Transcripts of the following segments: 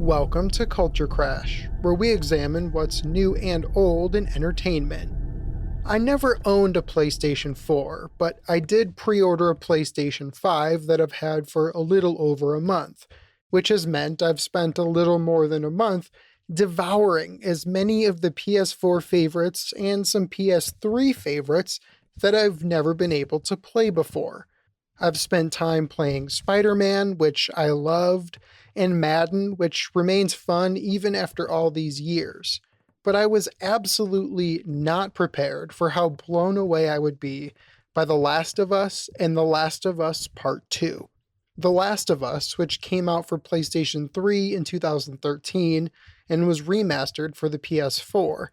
Welcome to Culture Crash, where we examine what's new and old in entertainment. I never owned a PlayStation 4, but I did pre-order a PlayStation 5 that I've had for a little over a month, which has meant I've spent a little more than a month devouring as many of the PS4 favorites and some PS3 favorites that I've never been able to play before. I've spent time playing Spider-Man, which I loved, and Madden, which remains fun even after all these years. But I was absolutely not prepared for how blown away I would be by The Last of Us and The Last of Us Part 2. The Last of Us, which came out for PlayStation 3 in 2013 and was remastered for the PS4,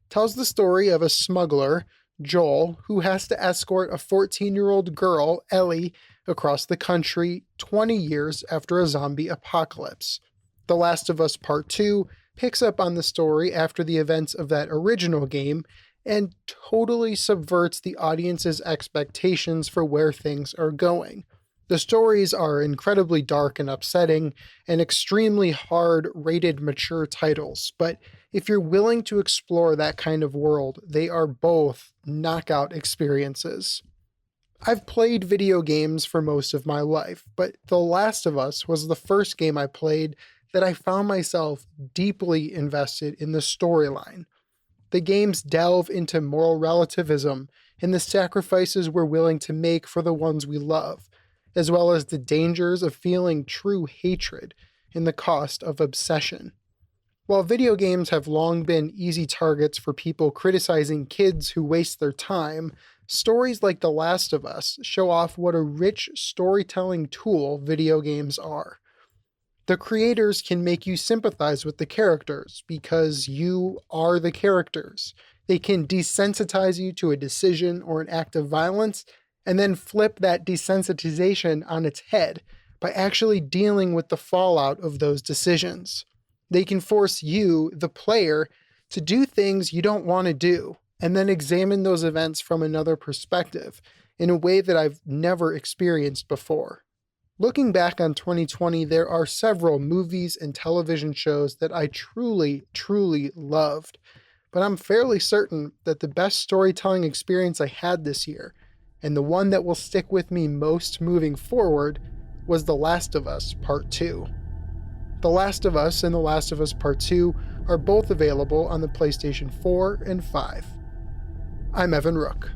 tells the story of a smuggler, Joel, who has to escort a 14-year-old girl, Ellie, across the country 20 years after a zombie apocalypse. The Last of Us Part 2 picks up on the story after the events of that original game and totally subverts the audience's expectations for where things are going. The stories are incredibly dark and upsetting and extremely hard-rated mature titles, but if you're willing to explore that kind of world, they are both knockout experiences. I've played video games for most of my life, but The Last of Us was the first game I played that I found myself deeply invested in the storyline. The games delve into moral relativism and the sacrifices we're willing to make for the ones we love, as well as the dangers of feeling true hatred and the cost of obsession. While video games have long been easy targets for people criticizing kids who waste their time, stories like The Last of Us show off what a rich storytelling tool video games are. The creators can make you sympathize with the characters because you are the characters. They can desensitize you to a decision or an act of violence and then flip that desensitization on its head by actually dealing with the fallout of those decisions. They can force you, the player, to do things you don't want to do, and then examine those events from another perspective in a way that I've never experienced before. Looking back on 2020, there are several movies and television shows that I truly loved, but I'm fairly certain that the best storytelling experience I had this year, and the one that will stick with me most moving forward, was The Last of Us Part 2. The Last of Us and The Last of Us Part 2 are both available on the PlayStation 4 and 5. I'm Evan Rook.